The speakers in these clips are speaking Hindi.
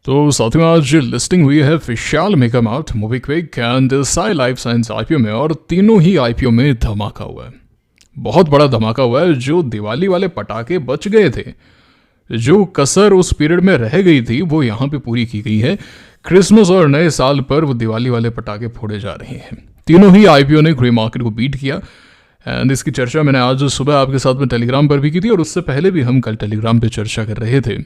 तो साथियों आज लिस्टिंग हुई है Vishal Mega Mart, MobiKwik and Sai life science IPO में, और तीनों ही आईपीओ में धमाका हुआ है। बहुत बड़ा धमाका हुआ है। जो दिवाली वाले पटाखे बच गए थे, जो कसर उस पीरियड में रह गई थी, वो यहाँ पे पूरी की गई है। क्रिसमस और नए साल पर वो दिवाली वाले पटाखे फोड़े जा रहे हैं। तीनों ही आईपीओ ने ग्रे मार्केट को बीट किया एंड इसकी चर्चा मैंने आज सुबह आपके साथ में टेलीग्राम पर भी की थी, और उससे पहले भी हम कल टेलीग्राम पे चर्चा कर रहे थे।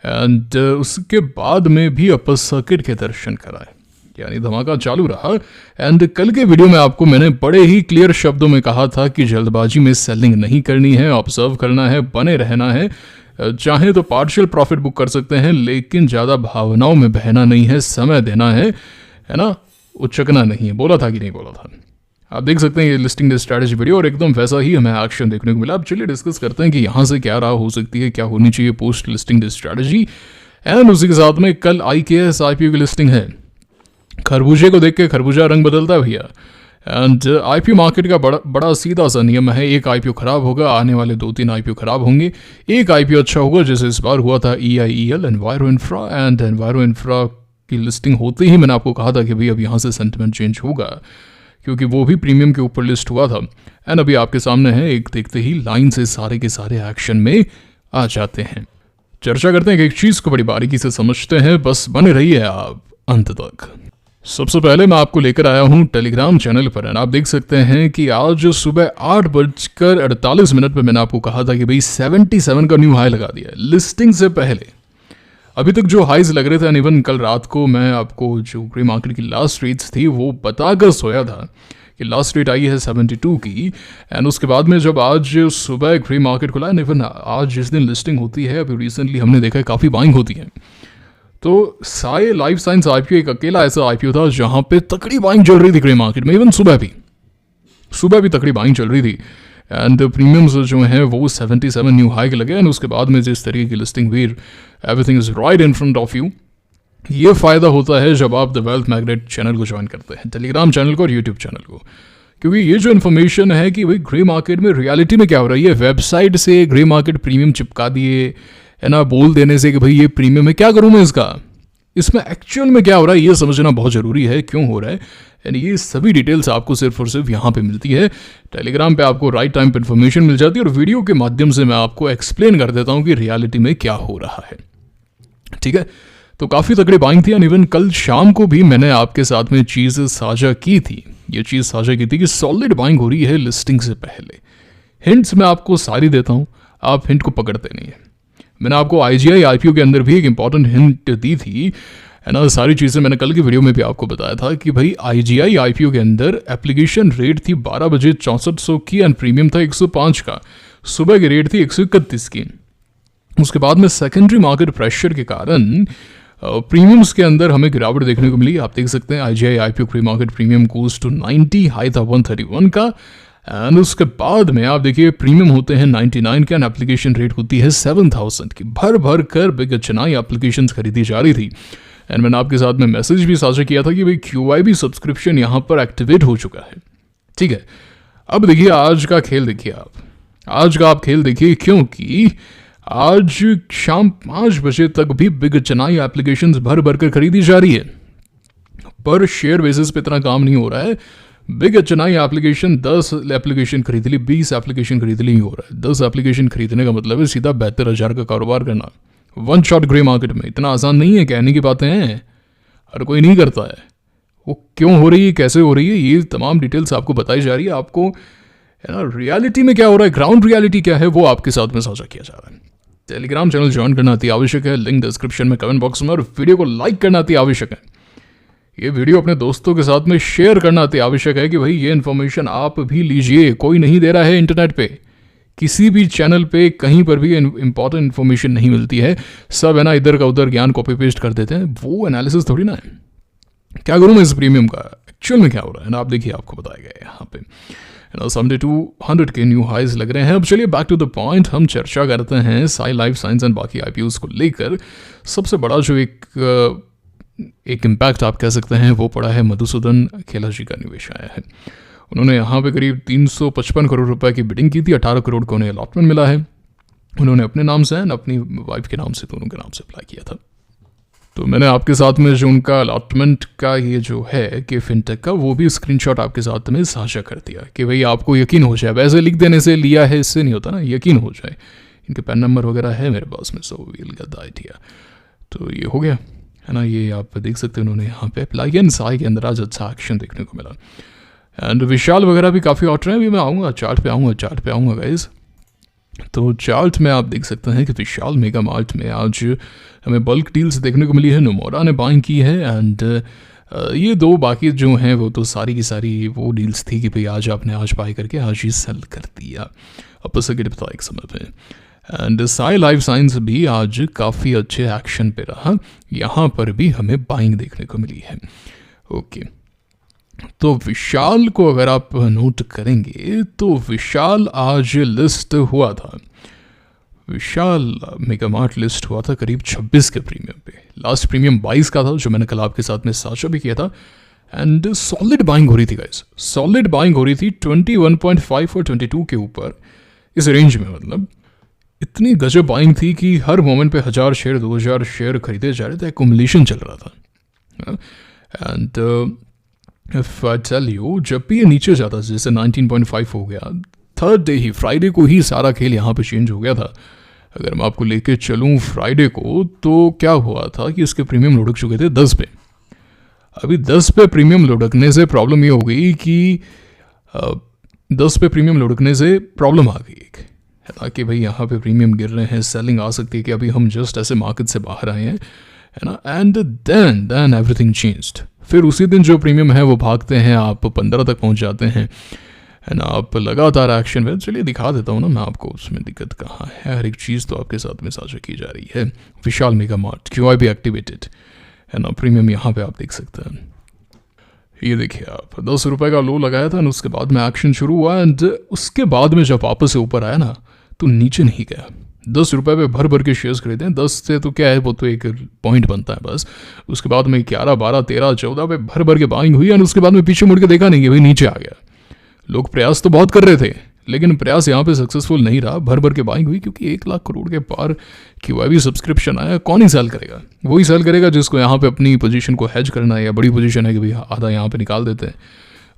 एंड उसके बाद में भी अपर सर्किट के दर्शन कराए, यानी धमाका चालू रहा। एंड कल के वीडियो में आपको मैंने बड़े ही क्लियर शब्दों में कहा था कि जल्दबाजी में सेलिंग नहीं करनी है, ऑब्जर्व करना है, बने रहना है। चाहे तो पार्शियल प्रॉफिट बुक कर सकते हैं, लेकिन ज़्यादा भावनाओं में बहना नहीं है, समय देना है ना, उचकना नहीं है। बोला था कि नहीं बोला था? आप देख सकते हैं ये लिस्टिंग स्ट्रैटेजी वीडियो, और एकदम वैसा ही हमें एक्शन देखने को मिला। अब चलिए डिस्कस करते हैं कि यहाँ से क्या राह हो सकती है, क्या होनी चाहिए पोस्ट लिस्टिंग स्ट्रैटेजी। एंड उसी के साथ में कल IKS IPO की लिस्टिंग है। खरबूजे को देख के खरबूजा रंग बदलता है भैया। एंड IPO मार्केट का बड़ा सीधा सा नियम है, एक IPO खराब होगा, आने वाले 2-3 IPO खराब होंगे, एक IPO अच्छा होगा, जैसे इस बार हुआ था EIEL enviro infra. And enviro infra की लिस्टिंग होते ही मैंने आपको कहा था कि भाई अब यहाँ से सेंटिमेंट चेंज होगा, क्योंकि वो भी प्रीमियम के ऊपर लिस्ट हुआ था। एंड अभी आपके सामने है, एक देखते ही लाइन से सारे के सारे एक्शन में आ जाते हैं। चर्चा करते हैं कि एक चीज़ को बड़ी बारीकी से समझते हैं, बस बने रहिए आप अंत तक। सबसे पहले मैं आपको लेकर आया हूं टेलीग्राम चैनल पर, एंड आप देख सकते हैं कि आज सुबह 8:48 पे मैंने आपको कहा था कि भाई 77 का न्यू हाई लगा दिया लिस्टिंग से पहले। अभी तक जो हाइज लग रहे थे, एंड इवन कल रात को मैं आपको जो ग्रे मार्केट की लास्ट रेट्स थी वो बताकर सोया था कि लास्ट रेट आई है 72 की। एंड उसके बाद में जब आज सुबह ग्रे मार्केट खुला, एंड इवन आज जिस दिन लिस्टिंग होती है, अभी रिसेंटली हमने देखा है काफ़ी बाइंग होती है। तो साई लाइफ साइंस IPO एक अकेला ऐसा IPO था जहाँ पे तकड़ी बाइंग चल रही थी ग्रे मार्केट में। इवन सुबह भी तकड़ी बाइंग चल रही थी। एंड प्रीमियम्स जो हैं वो 77 न्यू हाई के लगे। एंड उसके बाद में जिस तरीके की लिस्टिंग हुई, everything is right in front of you. ये फ़ायदा होता है जब आप द वेल्थ मैग्नेट चैनल को ज्वाइन करते हैं, टेलीग्राम चैनल को और यूट्यूब चैनल को, क्योंकि ये जो इन्फॉर्मेशन है कि भाई ग्रे मार्केट में रियलिटी में क्या हो रहा है, ये वेबसाइट से ग्रे मार्केट प्रीमियम चिपका दिए है ना, बोल देने से कि भाई ये प्रीमियम है, क्या करूँ मैं इसमें एक्चुअल में क्या हो रहा है ये समझना बहुत ज़रूरी है, क्यों हो रहा है। यानी ये सभी डिटेल्स आपको सिर्फ और सिर्फ यहाँ पे मिलती है। टेलीग्राम पे आपको राइट टाइम पे इन्फॉर्मेशन मिल जाती है, और वीडियो के माध्यम से मैं आपको एक्सप्लेन कर देता हूँ कि रियलिटी में क्या हो रहा है। ठीक है, तो काफ़ी तगड़ी बाइंग थी। एंड इवन कल शाम को भी मैंने आपके साथ में चीज़ साझा की थी, ये चीज़ साझा की थी कि सॉलिड बाइंग हो रही है लिस्टिंग से पहले। हिंट्स मैं आपको सारी देता हूँ, आप हिंट को पकड़ते नहीं है। मैंने आपको IGI IPO के अंदर भी एक इंपॉर्टेंट हिंट दी थी, है ना। सारी चीज़ें मैंने कल की वीडियो में भी आपको बताया था कि भाई IGI IPO के अंदर एप्लीकेशन रेट थी 12 बजे 6400 की, एंड प्रीमियम था 105 का। सुबह की रेट थी 131 की। उसके बाद में सेकेंडरी मार्केट प्रेशर के कारण प्रीमियम्स के अंदर हमें गिरावट देखने को मिली। आप देख सकते हैं IGI IPO pre market premium course to 90, high था 131 का। एंड उसके बाद में आप देखिए प्रीमियम होते हैं 99 के, एंड एप्लीकेशन रेट होती है 7000 की। भर कर बिग चनाई एप्लीकेशन खरीदी जा रही थी। एंड मैंने आपके साथ में मैसेज भी साझा किया था कि भाई QIB सब्सक्रिप्शन यहाँ पर एक्टिवेट हो चुका है। ठीक है, अब देखिए आज का खेल देखिए आप खेल देखिए, क्योंकि आज शाम 5 बजे तक भी बिग चनाई एप्लीकेशंस भर कर खरीदी जा रही है। पर शेयर बेसिस पे इतना काम नहीं हो रहा है। बिग चनाई एप्लीकेशन 10 एप्लीकेशन खरीद ली, 20 एप्लीकेशन खरीद ली हो रहा है। 10 एप्लीकेशन खरीदने का मतलब है सीधा 72,000 का कारोबार करना वन शॉट ग्रे मार्केट में। इतना आसान नहीं है, कहने की बातें हैं, हर कोई नहीं करता है। वो क्यों हो रही है, कैसे हो रही है, ये तमाम डिटेल्स आपको बताई जा रही है। आपको है ना रियलिटी में क्या हो रहा है, ग्राउंड रियलिटी क्या है, वो आपके साथ में साझा किया जा रहा है। टेलीग्राम चैनल ज्वाइन करना अति आवश्यक है, लिंक डिस्क्रिप्शन में, कमेंट बॉक्स में, और वीडियो को लाइक करना अति आवश्यक है। ये वीडियो अपने दोस्तों के साथ में शेयर करना अति आवश्यक है कि भाई ये इन्फॉर्मेशन आप भी लीजिए। कोई नहीं दे रहा है इंटरनेट पे, किसी भी चैनल पे कहीं पर भी इंपॉर्टेंट इन्फॉर्मेशन नहीं मिलती है। सब है ना इधर का उधर ज्ञान कॉपी पेस्ट कर देते हैं, वो एनालिसिस थोड़ी ना है। क्या करूँ मैं इस प्रीमियम का, एक्चुअल में क्या हो रहा है ना, आप देखिए आपको बताया गया है यहाँ पे 7200 के न्यू हाइज लग रहे हैं। अब चलिए बैक टू द पॉइंट, हम चर्चा करते हैं साई लाइफ साइंस एंड बाकी IPOs को लेकर। सबसे बड़ा जो एक इम्पैक्ट आप कह सकते हैं वो पड़ा है मधुसूदन खेला जी का निवेश आया है। उन्होंने यहाँ पे करीब 355 करोड़ रुपए की बिडिंग की थी, 18 करोड़ को उन्हें अलॉटमेंट मिला है। उन्होंने अपने नाम से एंड अपनी वाइफ के नाम से, दोनों के नाम से अप्लाई किया था। तो मैंने आपके साथ में जो उनका अलॉटमेंट का ये जो है कि फिनटेक का, वो भी स्क्रीनशॉट आपके साथ में साझा कर दिया कि भाई आपको यकीन हो जाए। वैसे लिख देने से लिया है इससे नहीं होता ना, यकीन हो जाए। इनके पेन नंबर वगैरह है मेरे पास में, so we'll get the idea. तो ये हो गया है ना, ये आप देख सकते हैं उन्होंने यहाँ पे अप्लाई किया। साई के अंदर आज अच्छा एक्शन देखने को मिला। एंड विशाल वगैरह भी काफ़ी ऑर्डर हैं। अभी मैं आऊँगा चार्ट पे आऊँगा गाइज। तो चार्ट में आप देख सकते हैं कि विशाल मेगा मार्ट में आज हमें बल्क डील्स देखने को मिली है। नोमोरा ने बाइंग की है एंड ये दो बाकी जो हैं वो तो सारी की सारी वो डील्स थी कि भाई आज आपने आज बाई करके आज ही सेल कर दिया अपोजिट था एक समय पे। एंड साई लाइफ साइंस भी आज काफ़ी अच्छे एक्शन पे रहा, यहाँ पर भी हमें बाइंग देखने को मिली है। ओके, तो विशाल को अगर आप नोट करेंगे तो विशाल आज लिस्ट हुआ था। विशाल मेगामार्ट लिस्ट हुआ था करीब 26 के प्रीमियम पे। लास्ट प्रीमियम 22 का था जो मैंने कल आपके साथ में साझा भी किया था। एंड सॉलिड बाइंग हो रही थी गाइस, सॉलिड बाइंग हो रही थी 21.5 और 22 के ऊपर, इस रेंज में। मतलब इतनी गजब बाइंग थी कि हर मोमेंट पे 1000 शेयर 2000 शेयर खरीदे जा रहे थे, एक्युमुलेशन चल रहा था। And if I tell you, जब भी ये नीचे जाता जैसे 19.5 हो गया, थर्ड डे ही फ्राइडे को ही सारा खेल यहाँ पे चेंज हो गया था। अगर मैं आपको लेके चलूँ फ्राइडे को, तो क्या हुआ था कि इसके प्रीमियम लुढ़क चुके थे 10 पे। अभी 10 पे प्रीमियम लुढ़कने से प्रॉब्लम ये हो गई कि 10 पे प्रीमियम लुढ़कने से प्रॉब्लम आ गई एक, है ना, कि भाई यहाँ पे प्रीमियम गिर रहे हैं, सेलिंग आ सकती है कि अभी हम जस्ट ऐसे मार्केट से बाहर आए हैं, है ना। And then everything changed. फिर उसी दिन जो प्रीमियम है वो भागते हैं, आप 15 तक पहुँच जाते हैं, है ना। आप लगातार एक्शन में, चलिए दिखा देता हूँ ना मैं आपको उसमें दिक्कत कहाँ है। हर एक चीज़ तो आपके साथ में साझा की जा रही है। Vishal Mega mart QIB activated, है ना। प्रीमियम यहाँ पे आप देख सकते हैं, ये देखिए आप 10 रुपये का लो लगाया था, उसके बाद में एक्शन शुरू हुआ। एंड उसके बाद में जब वापस से ऊपर आया ना, तो नीचे नहीं गया। 10 रुपये पे भर भर के शेयर्स खरीदे हैं। 10 से तो क्या है, वो तो एक पॉइंट बनता है बस। उसके बाद में 11, 12, 13, 14 पे भर भर के बाइंग हुई। एंड उसके बाद में पीछे मुड़ के देखा नहीं कि भाई नीचे आ गया। लोग प्रयास तो बहुत कर रहे थे, लेकिन प्रयास यहाँ पे सक्सेसफुल नहीं रहा। भर भर के बाइंग हुई क्योंकि 1 लाख करोड़ के पार QIB सब्सक्रिप्शन आया। कौन ही सेल करेगा? वही सेल करेगा जिसको यहाँ पे अपनी पोजीशन को हेज करना है, या बड़ी पोजीशन है कि भाई आधा यहाँ पे निकाल देते हैं,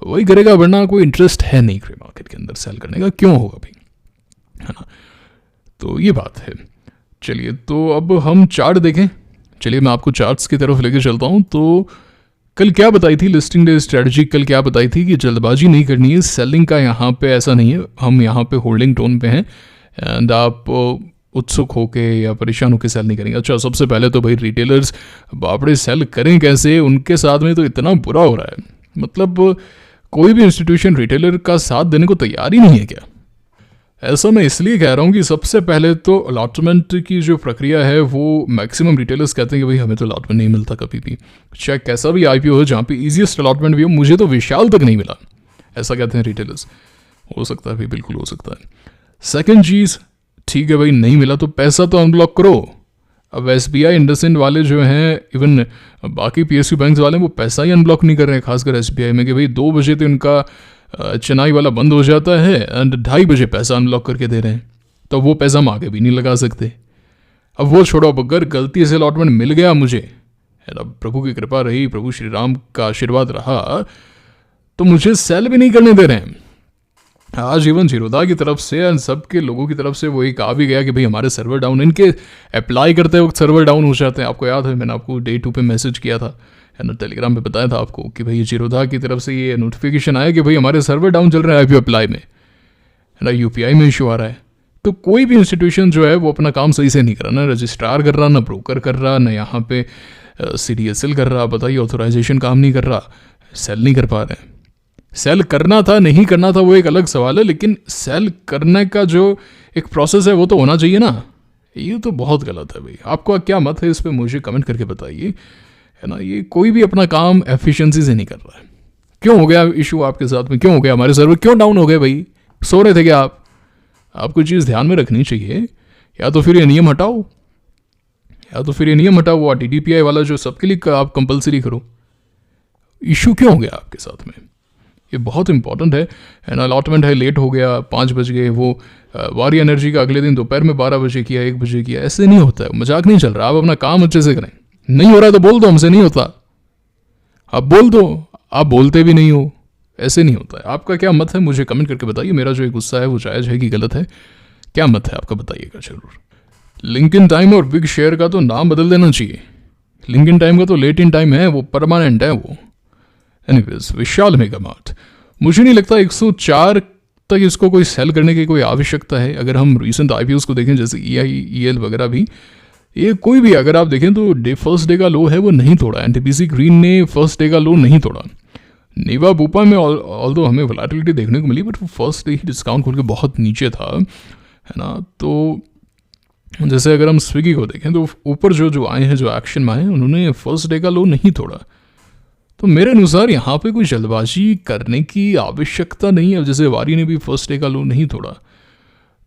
वही करेगा। वरना कोई इंटरेस्ट है नहीं ग्रे मार्केट के अंदर सेल करने का, क्यों होगा भाई, है ना। तो ये बात है। चलिए, तो अब हम चार्ट देखें। चलिए मैं आपको चार्ट्स की तरफ लेके चलता हूँ। तो कल क्या बताई थी लिस्टिंग डे स्ट्रेटजी? कल क्या बताई थी कि जल्दबाजी नहीं करनी है, सेलिंग का यहाँ पे ऐसा नहीं है, हम यहाँ पे होल्डिंग टोन पे हैं। एंड आप उत्सुक होके या परेशान होके सेल नहीं करेंगे। अच्छा, सबसे पहले तो भाई रिटेलर्स बापड़े सेल करें कैसे? उनके साथ में तो इतना बुरा हो रहा है, मतलब कोई भी इंस्टीट्यूशन रिटेलर का साथ देने को तैयार ही नहीं है क्या? ऐसा मैं इसलिए कह रहा हूँ कि सबसे पहले तो अलॉटमेंट की जो प्रक्रिया है वो मैक्सिमम रिटेलर्स कहते हैं कि भाई हमें तो अलॉटमेंट नहीं मिलता कभी भी, चाहे कैसा भी IPO हो जहाँ पे ईजीएस्ट अलॉटमेंट भी हो। मुझे तो विशाल तक नहीं मिला, ऐसा कहते हैं रिटेलर्स। हो सकता है भाई, बिल्कुल हो सकता है। सेकेंड चीज़, ठीक है भाई नहीं मिला तो पैसा तो अनब्लॉक करो। अब SBI इंडसइंड वाले जो हैं, इवन बाकी PSU बैंक्स वाले, वो पैसा ही अनब्लॉक नहीं कर रहे हैं, खासकर SBI में, कि भाई 2 बजे तो इनका चेन्नई वाला बंद हो जाता है एंड 2:30 बजे पैसा अनलॉक करके दे रहे हैं। तो वो पैसा हम आगे भी नहीं लगा सकते। अब वो छोड़ो, अब अगर गलती से अलॉटमेंट मिल गया मुझे, है ना, प्रभु की कृपा रही, प्रभु श्री राम का आशीर्वाद रहा, तो मुझे सेल भी नहीं करने दे रहे हैं। आज इवन जीरोधा की तरफ से एंड सबके लोगों की तरफ से वो एक आ भी गया कि भाई हमारे सर्वर डाउन, इनके अप्लाई करते वक्त सर्वर डाउन हो जाते हैं। आपको याद है मैंने आपको Day 2 पे मैसेज किया था, है ना, टेलीग्राम पे बताया था आपको कि भाई जीरोधा की तरफ से ये नोटिफिकेशन आया कि भाई हमारे सर्वर डाउन चल रहे हैं IPO अप्लाई में, है ना, UPI में इशू आ रहा है। तो कोई भी इंस्टीट्यूशन जो है वो अपना काम सही से नहीं कर रहा, ना रजिस्ट्रार कर रहा, ना ब्रोकर कर रहा, ना यहाँ पे CDSL कर रहा, बताइए ऑथोराइजेशन काम नहीं कर रहा, सेल नहीं कर पा रहे हैं। सेल करना था नहीं करना था वो एक अलग सवाल है, लेकिन सेल करने का जो एक प्रोसेस है वो तो होना चाहिए ना। ये तो बहुत गलत है भाई। आपको क्या मत है इस पर मुझे कमेंट करके बताइए, है ना। ये कोई भी अपना काम एफिशिएंसी से नहीं कर रहा है। क्यों हो गया इशू आपके साथ में? क्यों हो गया हमारे सर्वर क्यों डाउन हो गए भाई? सो रहे थे क्या आप? आपको चीज़ ध्यान में रखनी चाहिए। या तो फिर ये नियम हटाओ, वो DDPI वाला जो सबके लिए आप कंपलसरी करो। इशू क्यों हो गया आपके साथ में? ये बहुत इंपॉर्टेंट है ना। अलॉटमेंट है, लेट हो गया, 5 बज गए, वो वारी एनर्जी का अगले दिन दोपहर में 12 बजे किया, 1 बजे किया, ऐसे नहीं होता है। मजाक नहीं चल रहा। आप अपना काम अच्छे से करें, नहीं हो रहा है तो बोल दो, हमसे नहीं होता। आप बोल दो, आप बोलते भी नहीं हो, ऐसे नहीं होता है। आपका क्या मत है मुझे कमेंट करके बताइए। मेरा जो एक गुस्सा है वो जायज़ है कि गलत है, क्या मत है आपका बताइएगा जरूर। लिंक टाइम और बिग शेयर का तो नाम बदल देना चाहिए। लिंक टाइम का तो लेट इन टाइम है, वो परमानेंट है वो। एनीवेज, विशाल मेगा मार्ट, मुझे नहीं लगता 104 तक इसको कोई सेल करने की कोई आवश्यकता है। अगर हम रिसेंट आईपीओ को देखें जैसे EIEL वगैरह भी, ये कोई भी अगर आप देखें तो फर्स्ट डे का लो है वो नहीं तोड़ा। एनटीपीसी ग्रीन ने फर्स्ट डे का लो नहीं तोड़ा। नीवा बूपा में ऑल्दो हमें वोलेटिलिटी देखने को मिली, बट वो फर्स्ट डे ही डिस्काउंट खोल के बहुत नीचे था, है ना। तो जैसे अगर हम स्विगी को देखें तो ऊपर जो आए हैं, जो एक्शन में आए हैं, उन्होंने फर्स्ट डे का लो नहीं तोड़ा। तो मेरे अनुसार यहाँ पे कोई जल्दबाजी करने की आवश्यकता नहीं है। जैसे वारी ने भी फर्स्ट डे का लो नहीं तोड़ा,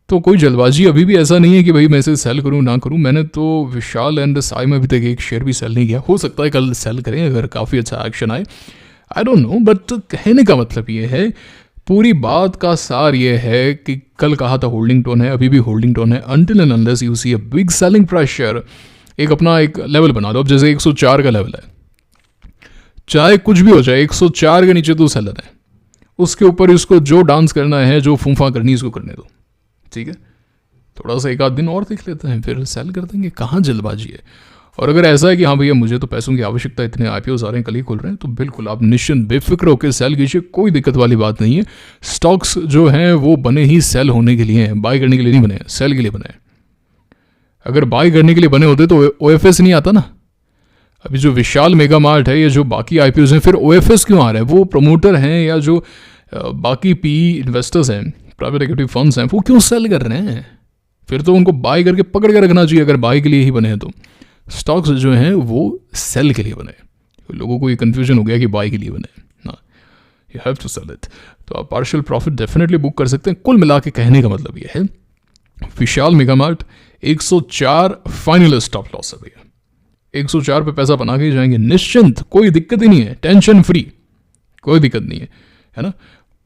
तो कोई जल्दबाजी अभी भी ऐसा नहीं है कि भाई मैं इसे सेल करूँ ना करूँ। मैंने तो विशाल एंड साई में अभी तक एक शेयर भी सेल नहीं किया। हो सकता है कल सेल करें अगर काफ़ी अच्छा एक्शन आए, आई डोंट नो। बट कहने का मतलब ये है, पूरी बात का सार ये है कि कल कहा था होल्डिंग टोन है, अभी भी होल्डिंग टोन है। Until and unless you see a big selling pressure, एक अपना एक लेवल बना दो। अब जैसे 104 का लेवल है, चाहे कुछ भी हो जाए 104 के नीचे तो सेलर है, उसके ऊपर इसको जो डांस करना है, जो फूफा करनी है, इसको करने दो, ठीक है। थोड़ा सा एक आध दिन और देख लेते हैं, फिर सेल कर देंगे, कहाँ जल्दबाजी है। और अगर ऐसा है कि हाँ भैया मुझे तो पैसों की आवश्यकता, इतने IPOs आ रहे हैं, कल ही खुल रहे हैं, तो बिल्कुल आप निश्चिंत बेफिक्र होकर सेल कीजिए, कोई दिक्कत वाली बात नहीं है। स्टॉक्स जो हैं वो बने ही सेल होने के लिए हैं, बाय करने के लिए नहीं बने, सेल के लिए बने। अगर बाय करने के लिए बने होते तो OFS नहीं आता ना। अभी जो विशाल मेगा मार्ट है या जो बाकी IPOs हैं, फिर OFS क्यों आ रहे हैं? वो प्रमोटर हैं या जो बाकी PE इन्वेस्टर्स हैं, प्राइवेट इक्विटी फंड्स हैं, वो क्यों सेल कर रहे हैं? फिर तो उनको बाय करके पकड़ के रखना चाहिए अगर बाय के लिए ही बने हैं तो। स्टॉक्स जो हैं वो सेल के लिए बने। लोगों को ये कन्फ्यूजन हो गया कि बाय के लिए बने ना, you have to sell it. तो आप पार्शियल प्रॉफिट डेफिनेटली बुक कर सकते हैं। कुल मिला के कहने का मतलब ये है, Vishal Mega Mart 104 final stop loss है भैया। 104 पे पैसा बना के ही जाएंगे निश्चिंत, कोई दिक्कत ही नहीं है, टेंशन फ्री, कोई दिक्कत नहीं है ना।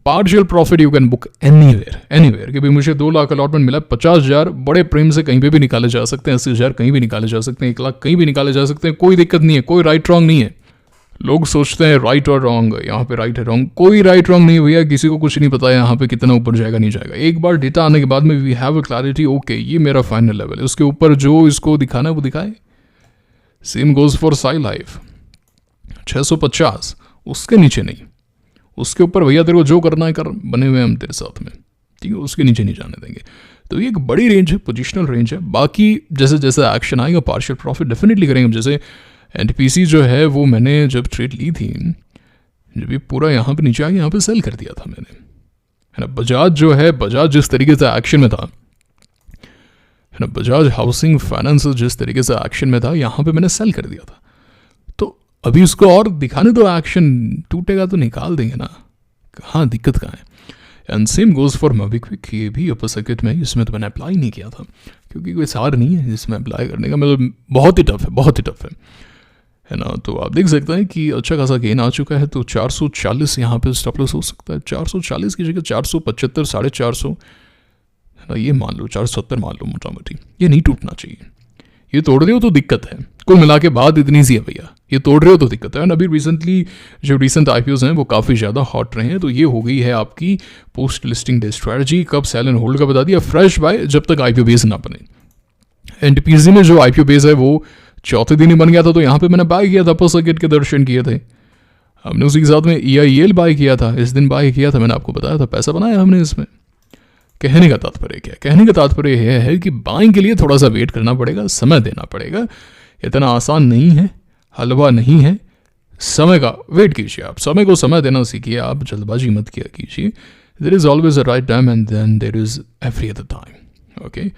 Partial profit you can book anywhere कि भाई मुझे 2 लाख अलॉटमेंट मिला, 50,000 बड़े प्रेम से कहीं पे भी निकाले जा सकते हैं, 80,000 कहीं भी निकाले जा सकते हैं, 1 लाख कहीं भी निकाले जा सकते हैं, कोई दिक्कत नहीं है, कोई राइट रॉन्ग नहीं है। लोग सोचते हैं राइट और रॉन्ग, यहाँ पे राइट है रॉन्ग, कोई राइट रॉन्ग नहीं भैया, किसी को कुछ नहीं पता है यहाँ पे कितना ऊपर जाएगा नहीं जाएगा। एक बार डेटा आने के बाद में we have a clarity, okay ये मेरा फाइनल लेवल है, उसके ऊपर जो इसको दिखाना है वो दिखाए। Same goes for Sai life 650, उसके नीचे नहीं, उसके ऊपर भैया तेरे को जो करना है कर, बने हुए हम तेरे साथ में, ठीक है, उसके नीचे नहीं जाने देंगे। तो ये एक बड़ी रेंज है, पोजिशनल रेंज है। बाकी जैसे जैसे एक्शन आएगा पार्शियल प्रॉफिट डेफिनेटली करेंगे। जैसे NTPC जो है वो मैंने जब ट्रेड ली थी, जब ये पूरा यहाँ पे नीचे आ गया, यहाँ पे सेल कर दिया था मैंने, है ना। बजाज जो है, बजाज जिस तरीके से एक्शन में था, है ना, बजाज हाउसिंग फाइनेंस जिस तरीके से एक्शन में था, यहाँ पे मैंने सेल कर दिया था। तो अभी उसको और दिखाने दो, एक्शन टूटेगा तो निकाल देंगे ना, कहाँ दिक्कत कहाँ है। And same goes for MobiKwik, ये भी अपर सर्किट में, इसमें तो मैंने अप्लाई नहीं किया था क्योंकि कोई सार नहीं है जिसमें अप्लाई करने का, मतलब बहुत ही टफ है, बहुत ही टफ है ना। तो आप देख सकते हैं कि अच्छा खासा गेन आ चुका है। तो 440 यहाँ पे स्टॉप लॉस हो सकता है, 440 की जगह 475, 450, है ना, ये मान लो 470 मान लो मोटा मोटी, ये नहीं टूटना चाहिए। ये तोड़ रहे हो तो दिक्कत है, कुल मिला के बात इतनी सी है भैया, ये तोड़ रहे हो तो दिक्कत है। और अभी रिसेंटली जो रिसेंट IPOs हैं वो काफ़ी ज़्यादा हॉट रहे हैं। तो ये हो गई है आपकी पोस्ट लिस्टिंग डे स्ट्रैटेजी। कब सेल एंड होल्ड का बता दिया, फ्रेश बाय जब तक IPO बेस ना बने। NTPC में जो IPO बेस है वो चौथे दिन ही बन गया था, तो यहाँ पे मैंने बाय किया था, अपर सर्किट के दर्शन किए थे हमने। उसी के साथ में EIEL बाय किया था, इस दिन बाय किया था, मैंने आपको बताया था, पैसा बनाया हमने इसमें। कहने का तात्पर्य क्या है? कहने का तात्पर्य यह है कि बाइंग के लिए थोड़ा सा वेट करना पड़ेगा, समय देना पड़ेगा, इतना आसान नहीं है, हलवा नहीं है। समय का वेट कीजिए, आप समय को समय देना सीखिए, आप जल्दबाजी मत किया कीजिए। There is always a right time and then there is every other time, okay.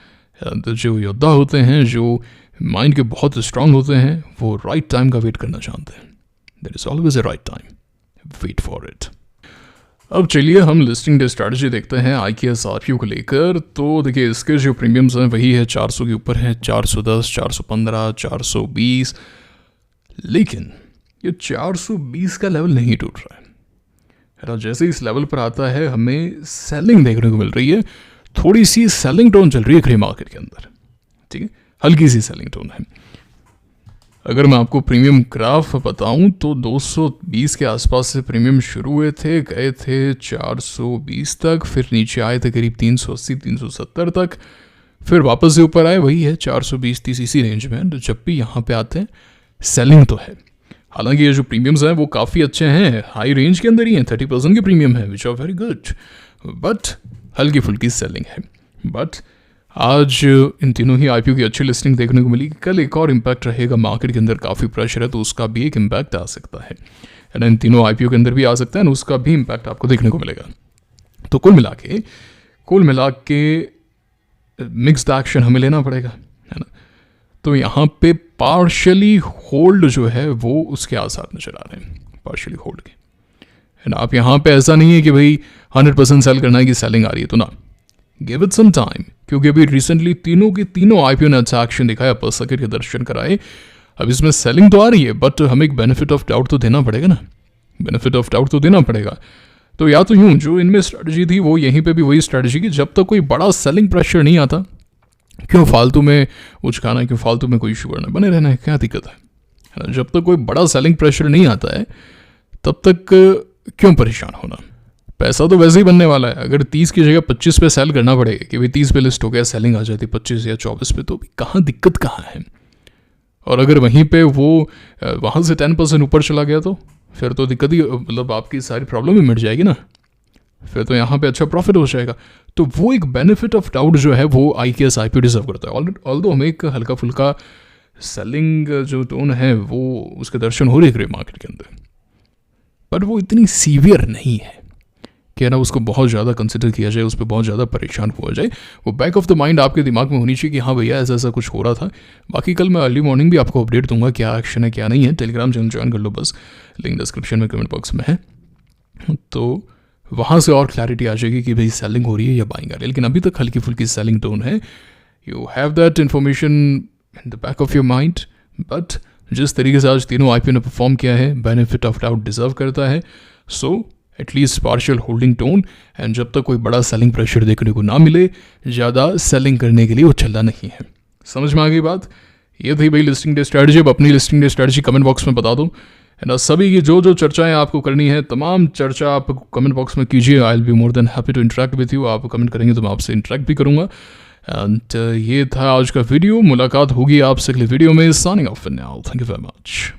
तो जो योद्धा होते हैं, जो माइंड के बहुत स्ट्रांग होते हैं, वो राइट टाइम का वेट करना जानते हैं। There is always a right time, wait for it. अब चलिए हम लिस्टिंग डे स्ट्रैटेजी देखते हैं IKS RPO को लेकर। तो देखिए इसके जो प्रीमियम्स हैं वही है 400 के ऊपर है, 410, 415, 420, लेकिन ये 420 का लेवल नहीं टूट रहा है ना। जैसे इस लेवल पर आता है हमें सेलिंग देखने को मिल रही है, थोड़ी सी सेलिंग टोन चल रही है ग्रे मार्केट के अंदर, ठीक है, हल्की सी सेलिंग टोन है। अगर मैं आपको प्रीमियम ग्राफ बताऊं तो 220 के आसपास से प्रीमियम शुरू हुए थे, गए थे 420 तक, फिर नीचे आए थे करीब 380 370 तक, फिर वापस से ऊपर आए, वही है 420 30 इसी रेंज में। तो जब भी यहाँ पे आते हैं सेलिंग तो है। हालांकि ये जो प्रीमियम्स हैं वो काफ़ी अच्छे हैं, हाई रेंज के अंदर ही हैं, 30% के प्रीमियम है which are very good, but हल्की फुल्की सेलिंग है। बट आज इन तीनों ही आईपीओ की अच्छी लिस्टिंग देखने को मिली। कल एक और इम्पैक्ट रहेगा, मार्केट के अंदर काफ़ी प्रेशर है तो उसका भी एक इम्पैक्ट आ सकता है, इन तीनों आईपीओ के अंदर भी आ सकता है, उसका भी इम्पैक्ट आपको देखने को मिलेगा। तो कुल मिला के मिक्स्ड एक्शन हमें लेना पड़ेगा, है ना। तो यहाँ पे पार्शियली होल्ड जो है वो उसके आसार नजर आ रहे हैं, पार्शियली होल्ड के, है ना। आप यहाँ पे ऐसा नहीं है कि भाई 100% सेल करना है कि सेलिंग आ रही है, तो ना, गिव इट सम टाइम, क्योंकि अभी रिसेंटली तीनों के तीनों आईपीओ ने अच्छा एक्शन दिखाया, अपर सर्किट के दर्शन कराए। अब इसमें सेलिंग तो आ रही है बट हमें एक बेनिफिट ऑफ डाउट तो देना पड़ेगा ना, बेनिफिट ऑफ डाउट तो देना पड़ेगा। तो या तो यूँ जो इनमें स्ट्रेटजी थी वो यहीं पे भी वही स्ट्रेटजी की, जब तक कोई बड़ा सेलिंग प्रेशर नहीं आता क्यों फालतू में उचकाना, क्यों फालतू में कोई इशू करना, बने रहना है, क्या दिक्कत है ना। जब तक कोई बड़ा सेलिंग प्रेशर नहीं आता है तब तक क्यों परेशान होना। पैसा तो वैसे ही बनने वाला है। अगर 30 की जगह 25 पे सेल करना पड़ेगा कि भाई 30 पे लिस्ट हो गया, सेलिंग आ जाती 25 या 24 पे, तो कहाँ दिक्कत कहाँ है। और अगर वहीं पे वो वहाँ से 10% ऊपर चला गया तो फिर तो दिक्कत ही, मतलब आपकी सारी प्रॉब्लम ही मिट जाएगी ना, फिर तो यहाँ पे अच्छा प्रॉफिट हो जाएगा। तो वो एक बेनिफिट ऑफ डाउट जो है वो IKS IPO डिजर्व करता है। ऑल्दो हमें एक हल्का फुल्का सेलिंग जो टोन है वो उसके दर्शन हो रहे मार्केट के अंदर, बट वो इतनी सीवियर नहीं है कि ना उसको बहुत ज़्यादा कंसिडर किया जाए, उस पर बहुत ज़्यादा परेशान हुआ जाए। वो बैक ऑफ द माइंड आपके दिमाग में होनी चाहिए कि हाँ भैया ऐसा ऐसा कुछ हो रहा था। बाकी कल मैं अर्ली मॉर्निंग भी आपको अपडेट दूंगा क्या एक्शन है क्या नहीं है। टेलीग्राम चैनल ज्वाइन कर लो बस, लिंक डिस्क्रिप्शन में कमेंट बॉक्स में है, तो वहाँ से और क्लैरिटी आ जाएगी कि भाई सेलिंग हो रही है या बाइंग आ रही है। लेकिन अभी तक हल्की फुल्की सेलिंग टोन है, you have that information in the back of your mind. But जिस तरीके से आज तीनों आईपीओ ने परफॉर्म किया है, बेनिफिट ऑफ डाउट डिजर्व करता है। So at least partial holding tone, and जब तक कोई बड़ा सेलिंग प्रेशर देखने को ना मिले, ज़्यादा सेलिंग करने के लिए उछलना नहीं है। समझ में आ गई बात। ये थी भाई लिस्टिंग डे स्ट्रैटेजी। अब अपनी listing day strategy comment box में बता दो, है ना। सभी की जो जो चर्चाएं आपको करनी है, तमाम चर्चा आप कमेंट बॉक्स में कीजिए। I will be more than happy to interact with you. आप कमेंट करेंगे तो मैं आपसे इंटरेक्ट भी करूँगा। एंड ये था आज का वीडियो। मुलाकात होगी आपसे अगले वीडियो में। Signing off for now, thank you very much.